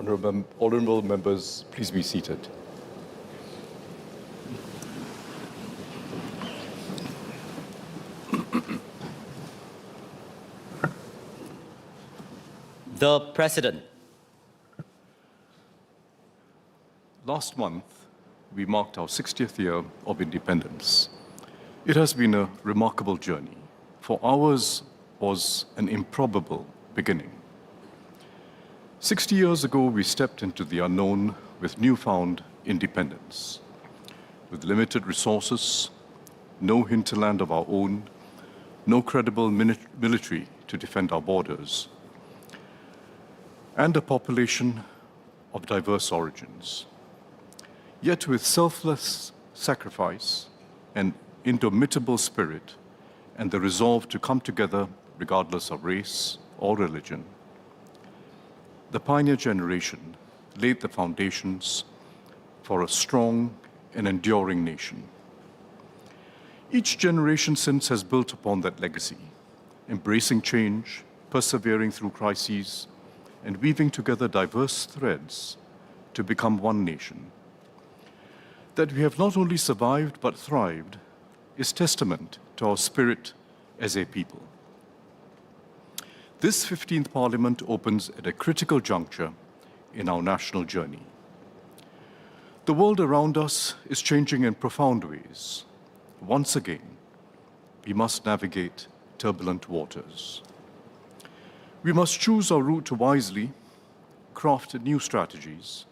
Honorable members, please be seated. The President. Last month, we marked our 60th year of independence. It has been a remarkable journey, for ours was an improbable beginning. 60 years ago, we stepped into the unknown with newfound independence. With limited resources, no hinterland of our own, no credible military to defend our borders, and a population of diverse origins. Yet with selfless sacrifice and indomitable spirit and the resolve to come together regardless of race or religion, the pioneer generation laid the foundations for a strong and enduring nation. Each generation since has built upon that legacy, embracing change, persevering through crises, and weaving together diverse threads to become one nation. That we have not only survived but thrived is testament to our spirit as a people. This 15th Parliament opens at a critical juncture in our national journey. The world around us is changing in profound ways. Once again, we must navigate turbulent waters. We must choose our route wisely, craft new strategies,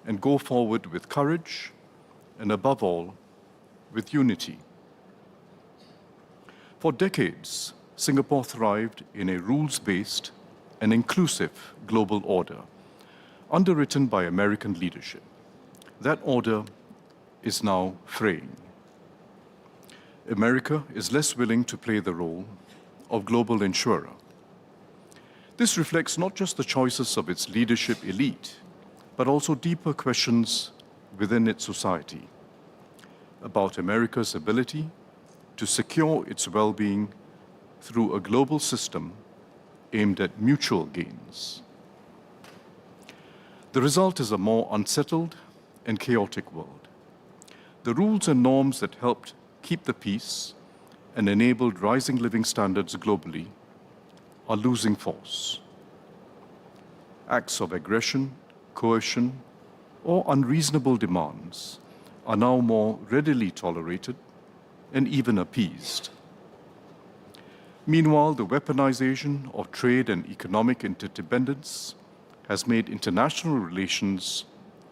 and go forward with courage, and above all, with unity. For decades, Singapore thrived in a rules-based and inclusive global order, underwritten by American leadership. That order is now fraying. America is less willing to play the role of global insurer. This reflects not just the choices of its leadership elite, but also deeper questions within its society about America's ability to secure its well-being through a global system aimed at mutual gains. The result is a more unsettled and chaotic world. The rules and norms that helped keep the peace and enabled rising living standards globally are losing force. Acts of aggression, coercion, or unreasonable demands are now more readily tolerated and even appeased. Meanwhile, the weaponization of trade and economic interdependence has made international relations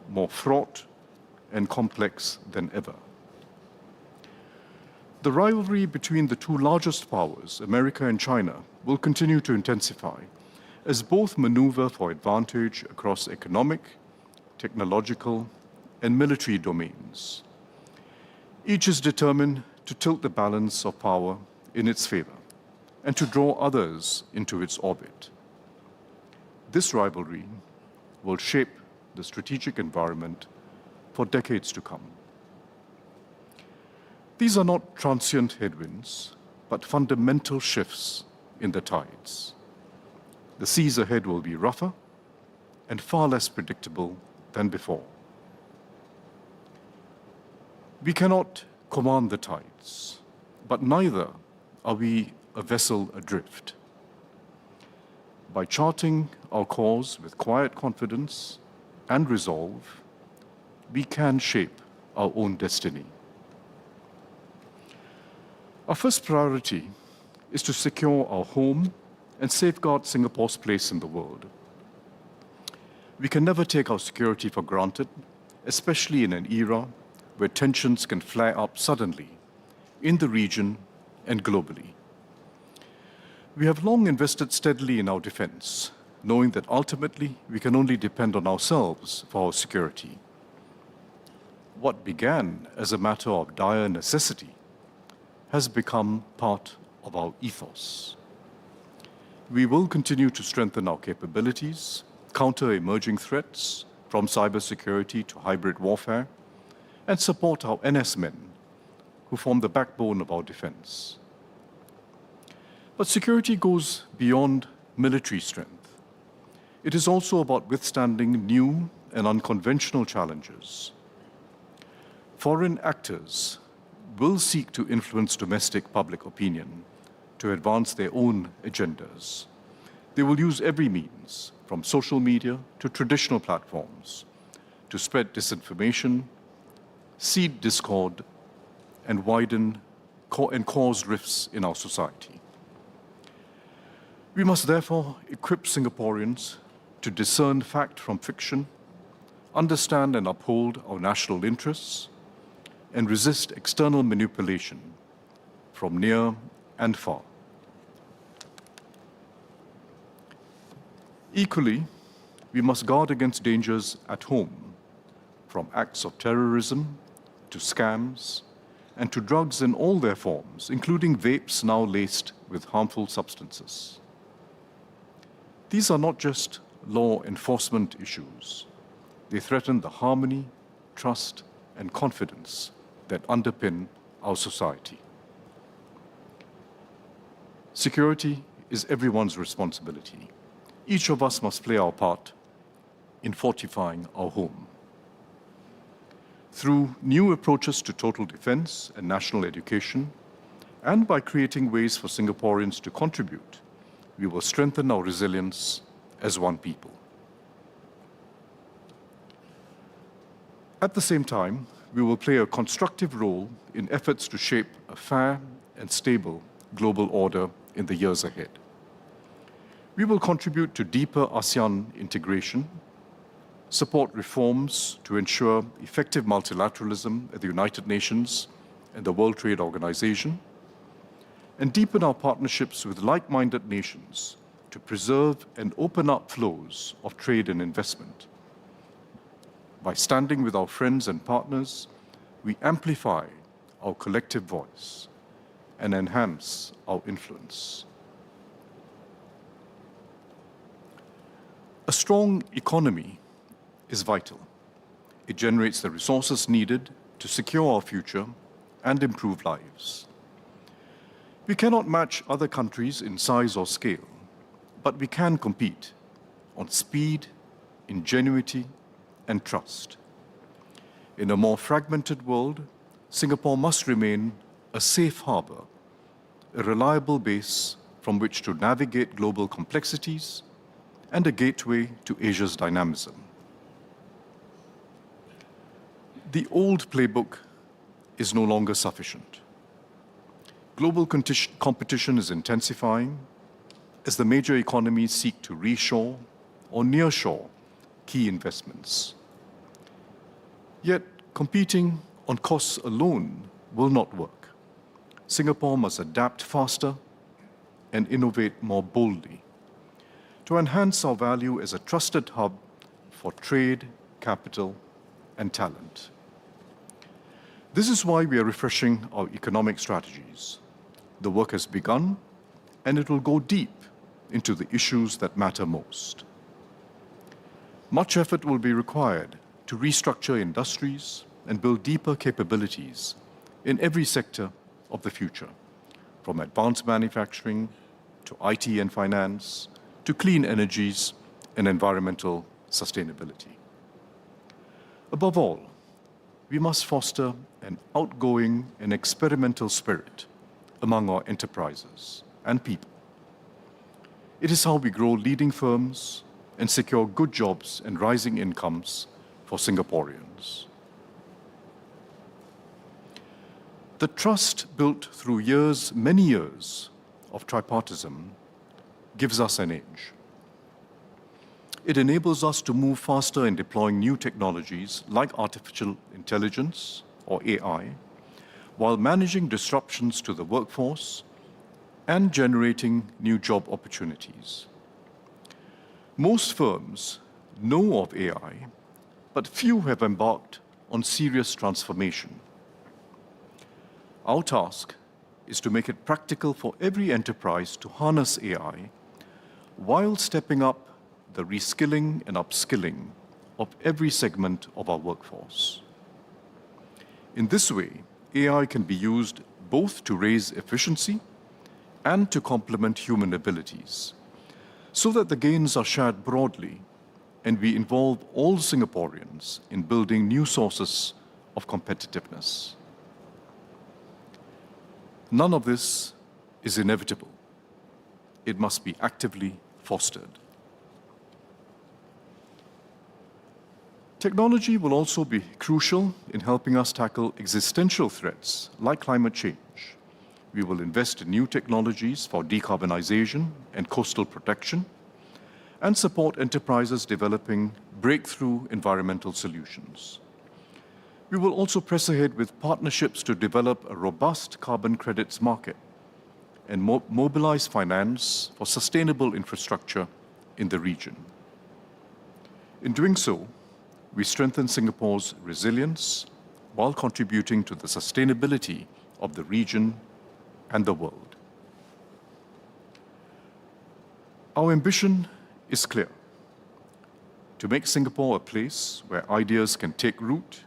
more fraught and complex than ever. The rivalry between the two largest powers, America and China, will continue to intensify as both maneuver for advantage across economic, technological, and military domains. Each is determined to tilt the balance of power in its favor and to draw others into its orbit. This rivalry will shape the strategic environment for decades to come. These are not transient headwinds, but fundamental shifts in the tides. The seas ahead will be rougher and far less predictable than before. We cannot command the tides, but neither are we a vessel adrift. By charting our course with quiet confidence and resolve, we can shape our own destiny. Our first priority is to secure our home and safeguard Singapore's place in the world. We can never take our security for granted, especially in an era where tensions can flare up suddenly in the region and globally. We have long invested steadily in our defense, knowing that ultimately we can only depend on ourselves for our security. What began as a matter of dire necessity has become part of our ethos. We will continue to strengthen our capabilities, counter emerging threats, from cybersecurity to hybrid warfare, and support our NS men, who form the backbone of our defense. But security goes beyond military strength. It is also about withstanding new and unconventional challenges. Foreign actors will seek to influence domestic public opinion to advance their own agendas. They will use every means, from social media to traditional platforms, to spread disinformation, seed discord, and cause rifts in our society. We must therefore equip Singaporeans to discern fact from fiction, understand and uphold our national interests, and resist external manipulation from near and far. Equally, we must guard against dangers at home, from acts of terrorism to scams and to drugs in all their forms, including vapes now laced with harmful substances. These are not just law enforcement issues. They threaten the harmony, trust, and confidence that underpin our society. Security is everyone's responsibility. Each of us must play our part in fortifying our home. Through new approaches to total defense and national education, and by creating ways for Singaporeans to contribute, we will strengthen our resilience as one people. At the same time, we will play a constructive role in efforts to shape a fair and stable global order in the years ahead. We will contribute to deeper ASEAN integration, support reforms to ensure effective multilateralism at the United Nations and the World Trade Organization, and deepen our partnerships with like-minded nations to preserve and open up flows of trade and investment. By standing with our friends and partners, we amplify our collective voice and enhance our influence. A strong economy is vital. It generates the resources needed to secure our future and improve lives. We cannot match other countries in size or scale, but we can compete on speed, ingenuity, and trust. In a more fragmented world, Singapore must remain a safe harbor, a reliable base from which to navigate global complexities, and a gateway to Asia's dynamism. The old playbook is no longer sufficient. Global competition is intensifying as the major economies seek to reshore or nearshore key investments. Yet, competing on costs alone will not work. Singapore must adapt faster and innovate more boldly to enhance our value as a trusted hub for trade, capital, and talent. This is why we are refreshing our economic strategies. The work has begun, and it will go deep into the issues that matter most. Much effort will be required to restructure industries and build deeper capabilities in every sector of the future, from advanced manufacturing to IT and finance, to clean energies and environmental sustainability. Above all, we must foster an outgoing and experimental spirit among our enterprises and people. It is how we grow leading firms and secure good jobs and rising incomes for Singaporeans. The trust built through many years of tripartism gives us an edge. It enables us to move faster in deploying new technologies like artificial intelligence or AI, while managing disruptions to the workforce and generating new job opportunities. Most firms know of AI, but few have embarked on serious transformation. Our task is to make it practical for every enterprise to harness AI while stepping up the reskilling and upskilling of every segment of our workforce. In this way, AI can be used both to raise efficiency and to complement human abilities, so that the gains are shared broadly and we involve all Singaporeans in building new sources of competitiveness. None of this is inevitable. It must be actively fostered. Technology will also be crucial in helping us tackle existential threats like climate change. We will invest in new technologies for decarbonization and coastal protection, and support enterprises developing breakthrough environmental solutions. We will also press ahead with partnerships to develop a robust carbon credits market and mobilize finance for sustainable infrastructure in the region. In doing so, we strengthen Singapore's resilience while contributing to the sustainability of the region and the world. Our ambition is clear: to make Singapore a place where ideas can take root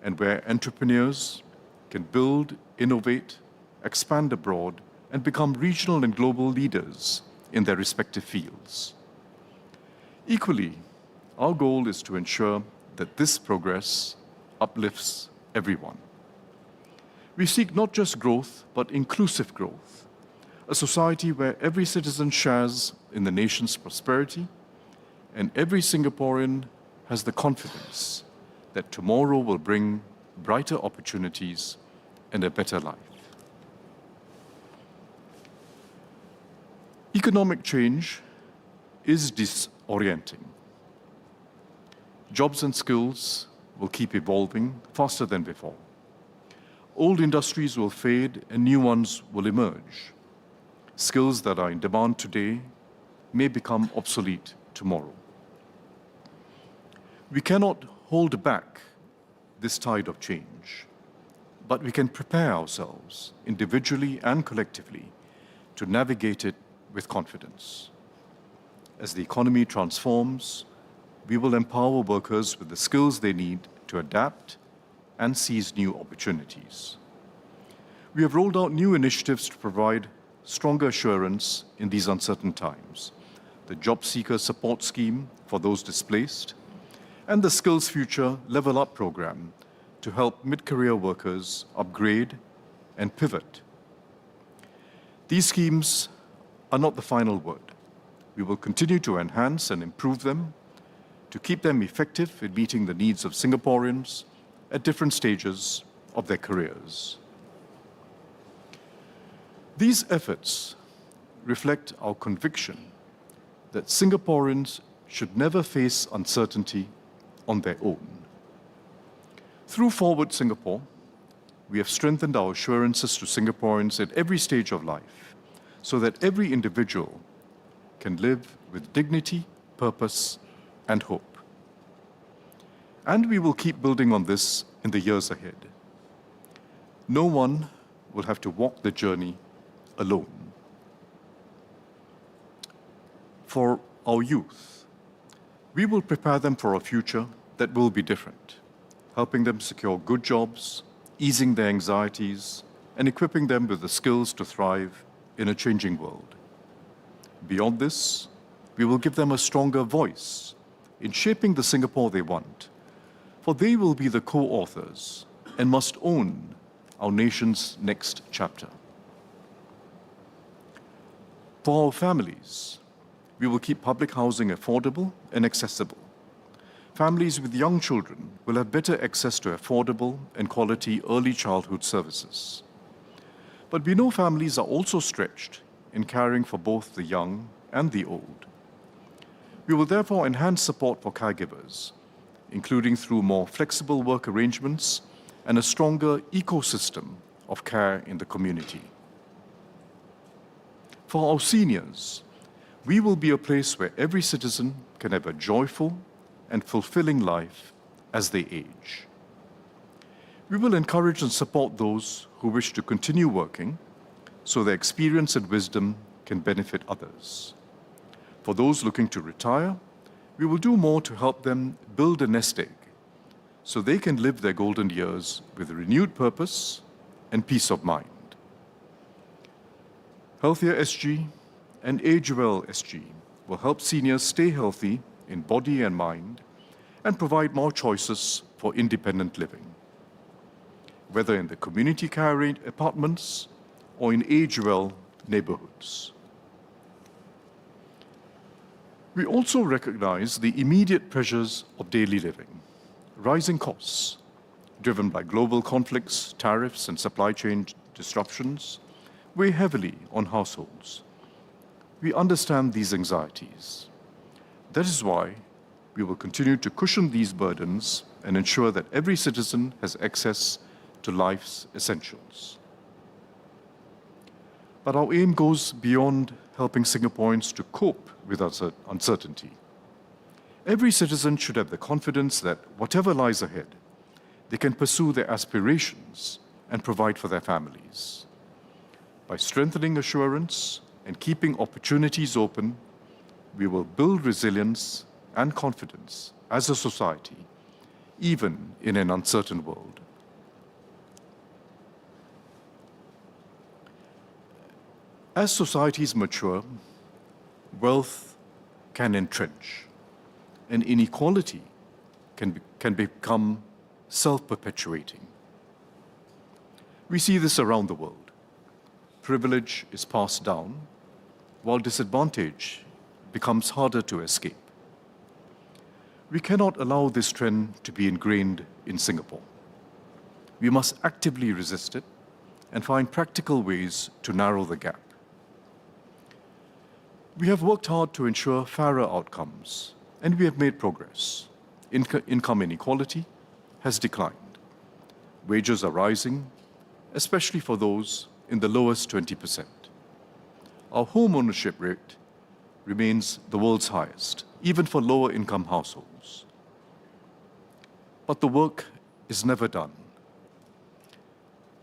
and where entrepreneurs can build, innovate, expand abroad, and become regional and global leaders in their respective fields. Equally, our goal is to ensure that this progress uplifts everyone. We seek not just growth, but inclusive growth, a society where every citizen shares in the nation's prosperity and every Singaporean has the confidence that tomorrow will bring brighter opportunities and a better life. Economic change is disorienting. Jobs and skills will keep evolving faster than before. Old industries will fade and new ones will emerge. Skills that are in demand today may become obsolete tomorrow. We cannot hold back this tide of change, but we can prepare ourselves individually and collectively to navigate it with confidence. As the economy transforms, we will empower workers with the skills they need to adapt and seize new opportunities. We have rolled out new initiatives to provide stronger assurance in these uncertain times: the Job Seeker Support Scheme for those displaced, and the Skills Future Level Up program to help mid-career workers upgrade and pivot. These schemes are not the final word. We will continue to enhance and improve them to keep them effective in meeting the needs of Singaporeans at different stages of their careers. These efforts reflect our conviction that Singaporeans should never face uncertainty on their own. Through Forward Singapore, we have strengthened our assurances to Singaporeans at every stage of life so that every individual can live with dignity, purpose, and hope. And we will keep building on this in the years ahead. No one will have to walk the journey alone. For our youth, we will prepare them for a future that will be different, helping them secure good jobs, easing their anxieties, and equipping them with the skills to thrive in a changing world. Beyond this, we will give them a stronger voice in shaping the Singapore they want, for they will be the co-authors and must own our nation's next chapter. For our families, we will keep public housing affordable and accessible. Families with young children will have better access to affordable and quality early childhood services. But we know families are also stretched in caring for both the young and the old. We will therefore enhance support for caregivers, including through more flexible work arrangements and a stronger ecosystem of care in the community. For our seniors, we will be a place where every citizen can have a joyful and fulfilling life as they age. We will encourage and support those who wish to continue working so their experience and wisdom can benefit others. For those looking to retire, we will do more to help them build a nest egg so they can live their golden years with renewed purpose and peace of mind. Healthier SG and Age Well SG will help seniors stay healthy in body and mind and provide more choices for independent living, whether in the community care apartments or in age-well neighborhoods. We also recognize the immediate pressures of daily living, rising costs driven by global conflicts, tariffs, and supply chain disruptions weigh heavily on households. We understand these anxieties. That is why we will continue to cushion these burdens and ensure that every citizen has access to life's essentials. But our aim goes beyond helping Singaporeans to cope with uncertainty. Every citizen should have the confidence that whatever lies ahead, they can pursue their aspirations and provide for their families. By strengthening assurance and keeping opportunities open, we will build resilience and confidence as a society, even in an uncertain world. As societies mature, wealth can entrench, and inequality can become self-perpetuating. We see this around the world. Privilege is passed down, while disadvantage becomes harder to escape. We cannot allow this trend to be ingrained in Singapore. We must actively resist it and find practical ways to narrow the gap. We have worked hard to ensure fairer outcomes, and we have made progress. Income inequality has declined. Wages are rising, especially for those in the lowest 20%. Our home ownership rate remains the world's highest, even for lower income households. But the work is never done.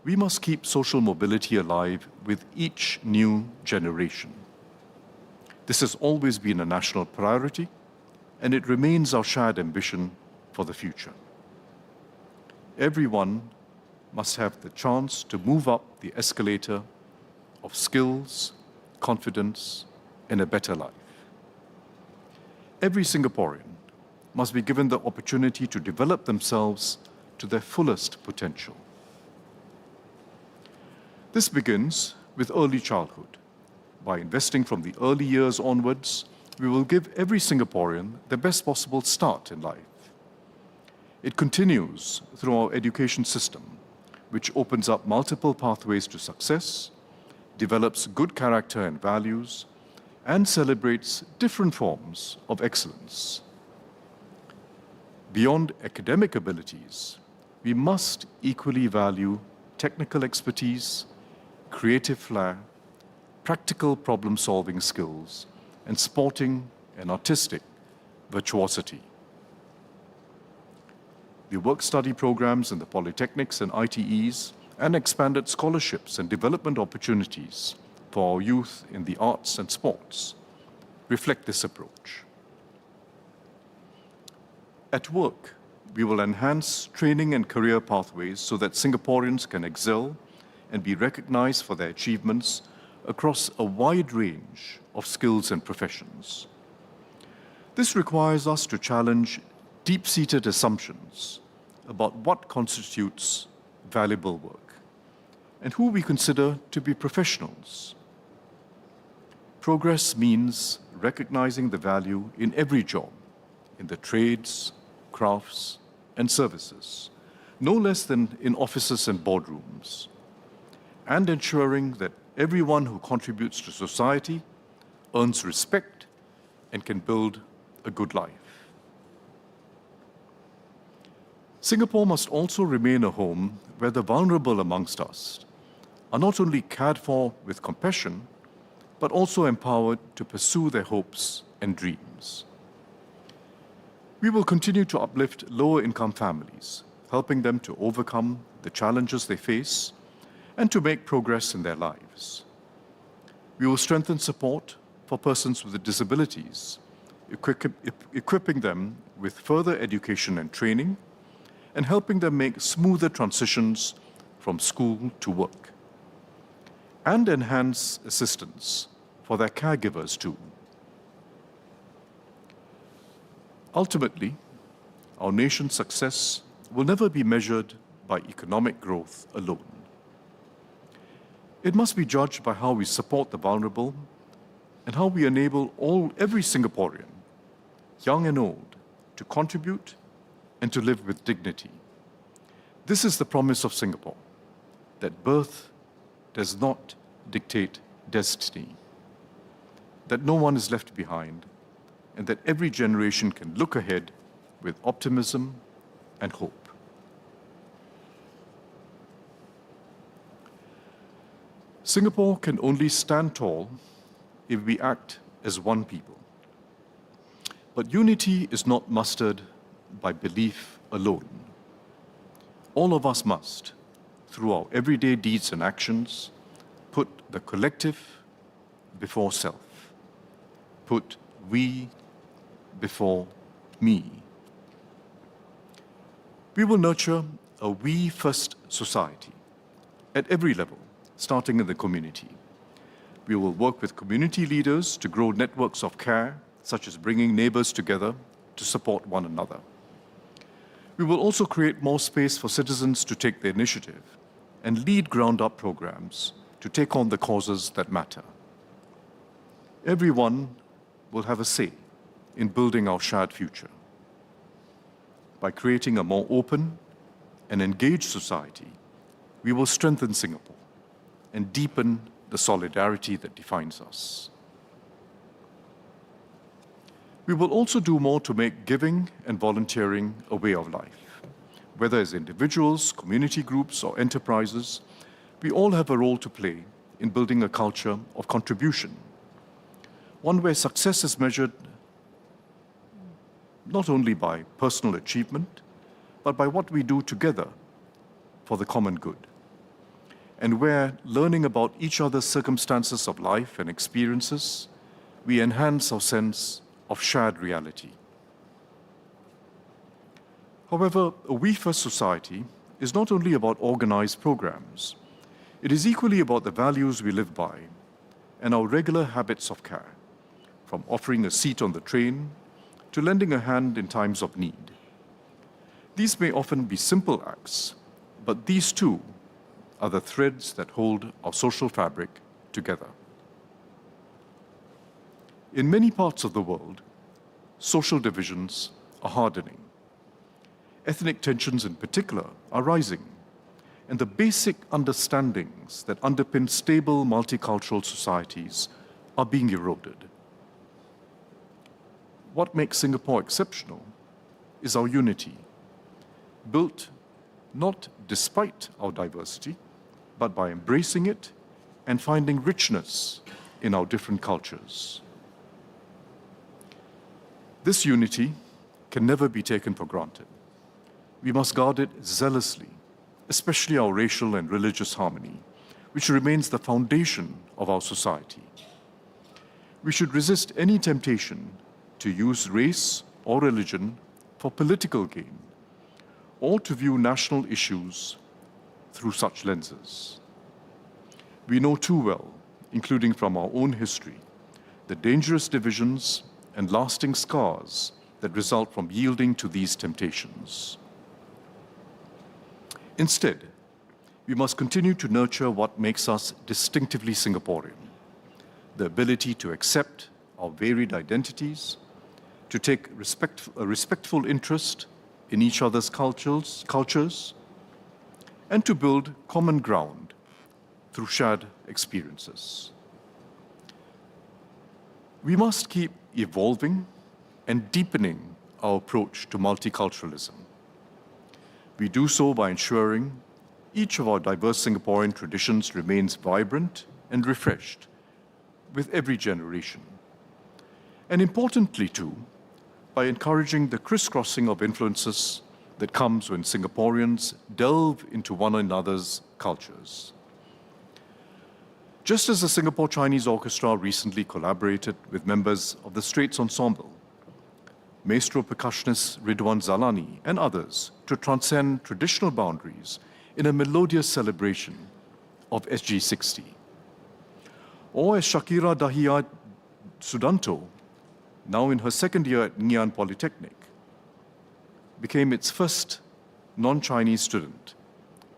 We must keep social mobility alive with each new generation. This has always been a national priority, and it remains our shared ambition for the future. Everyone must have the chance to move up the escalator of skills, confidence, and a better life. Every Singaporean must be given the opportunity to develop themselves to their fullest potential. This begins with early childhood. By investing from the early years onwards, we will give every Singaporean the best possible start in life. It continues through our education system, which opens up multiple pathways to success, develops good character and values, and celebrates different forms of excellence. Beyond academic abilities, we must equally value technical expertise, creative flair, practical problem-solving skills, and sporting and artistic virtuosity. The work-study programs in the polytechnics and ITEs and expanded scholarships and development opportunities for our youth in the arts and sports reflect this approach. At work, we will enhance training and career pathways so that Singaporeans can excel and be recognized for their achievements across a wide range of skills and professions. This requires us to challenge deep-seated assumptions about what constitutes valuable work and who we consider to be professionals. Progress means recognizing the value in every job, in the trades, crafts, and services, no less than in offices and boardrooms, and ensuring that everyone who contributes to society earns respect and can build a good life. Singapore must also remain a home where the vulnerable amongst us are not only cared for with compassion, but also empowered to pursue their hopes and dreams. We will continue to uplift lower-income families, helping them to overcome the challenges they face and to make progress in their lives. We will strengthen support for persons with disabilities, equipping them with further education and training, and helping them make smoother transitions from school to work, and enhance assistance for their caregivers too. Ultimately, our nation's success will never be measured by economic growth alone. It must be judged by how we support the vulnerable and how we enable every Singaporean, young and old, to contribute and to live with dignity. This is the promise of Singapore, that birth does not dictate destiny, that no one is left behind, and that every generation can look ahead with optimism and hope. Singapore can only stand tall if we act as one people. But unity is not mustered by belief alone. All of us must, through our everyday deeds and actions, put the collective before self, put we before me. We will nurture a we-first society at every level, starting in the community. We will work with community leaders to grow networks of care, such as bringing neighbors together to support one another. We will also create more space for citizens to take the initiative and lead ground-up programs to take on the causes that matter. Everyone will have a say in building our shared future. By creating a more open and engaged society, we will strengthen Singapore and deepen the solidarity that defines us. We will also do more to make giving and volunteering a way of life. Whether as individuals, community groups, or enterprises, we all have a role to play in building a culture of contribution, one where success is measured not only by personal achievement, but by what we do together for the common good, and where, learning about each other's circumstances of life and experiences, we enhance our sense of shared reality. However, a we-first society is not only about organized programs. It is equally about the values we live by and our regular habits of care, from offering a seat on the train to lending a hand in times of need. These may often be simple acts, but these too are the threads that hold our social fabric together. In many parts of the world, social divisions are hardening. Ethnic tensions in particular are rising, and the basic understandings that underpin stable multicultural societies are being eroded. What makes Singapore exceptional is our unity, built not despite our diversity, but by embracing it and finding richness in our different cultures. This unity can never be taken for granted. We must guard it zealously, especially our racial and religious harmony, which remains the foundation of our society. We should resist any temptation to use race or religion for political gain, or to view national issues through such lenses. We know too well, including from our own history, the dangerous divisions and lasting scars that result from yielding to these temptations. Instead, we must continue to nurture what makes us distinctively Singaporean, the ability to accept our varied identities, to take a respectful interest in each other's cultures, and to build common ground through shared experiences. We must keep evolving and deepening our approach to multiculturalism. We do so by ensuring each of our diverse Singaporean traditions remains vibrant and refreshed with every generation. And importantly too, by encouraging the crisscrossing of influences that comes when Singaporeans delve into one another's cultures. Just as the Singapore Chinese Orchestra recently collaborated with members of the Straits Ensemble, maestro percussionist Ridwan Zalani and others to transcend traditional boundaries in a melodious celebration of SG60. Or as Shakira Dahiyat Sudanto, now in her second year at Ngee Ann Polytechnic, became its first non-Chinese student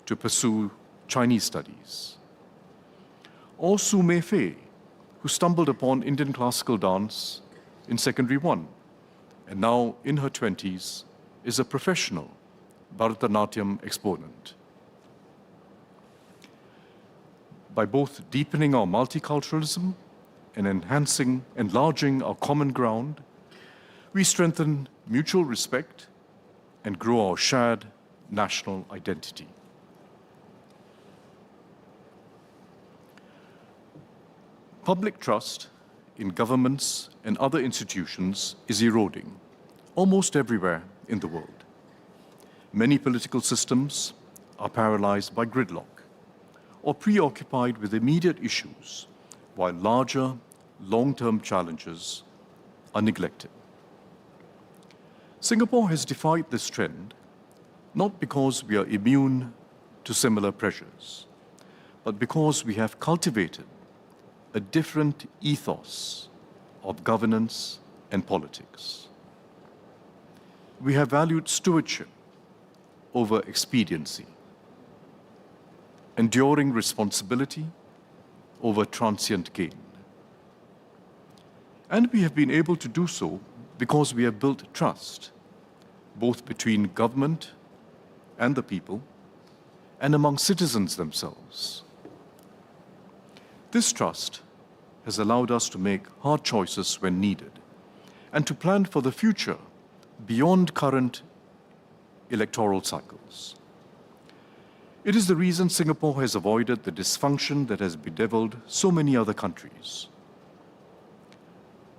to pursue Chinese studies. Or Su Mei-fei, who stumbled upon Indian classical dance in Secondary 1, and now in her 20s is a professional Bharatanatyam exponent. By both deepening our multiculturalism and enlarging our common ground, we strengthen mutual respect and grow our shared national identity. Public trust in governments and other institutions is eroding almost everywhere in the world. Many political systems are paralyzed by gridlock or preoccupied with immediate issues, while larger, long-term challenges are neglected. Singapore has defied this trend not because we are immune to similar pressures, but because we have cultivated a different ethos of governance and politics. We have valued stewardship over expediency, enduring responsibility over transient gain. And we have been able to do so because we have built trust, both between government and the people, and among citizens themselves. This trust has allowed us to make hard choices when needed and to plan for the future beyond current electoral cycles. It is the reason Singapore has avoided the dysfunction that has bedeviled so many other countries.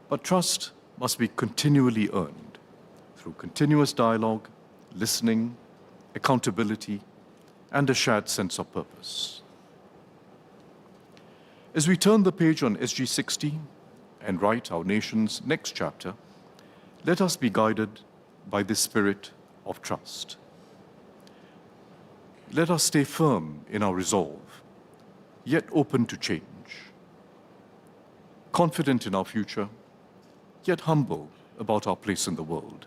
But trust must be continually earned through continuous dialogue, listening, accountability, and a shared sense of purpose. As we turn the page on SG60 and write our nation's next chapter, let us be guided by this spirit of trust. Let us stay firm in our resolve, yet open to change, confident in our future, yet humble about our place in the world,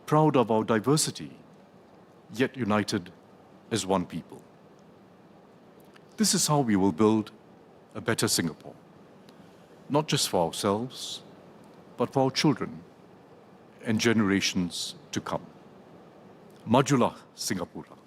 proud of our diversity, yet united as one people. This is how we will build a better Singapore, not just for ourselves, but for our children and generations to come. Majulah Singapura.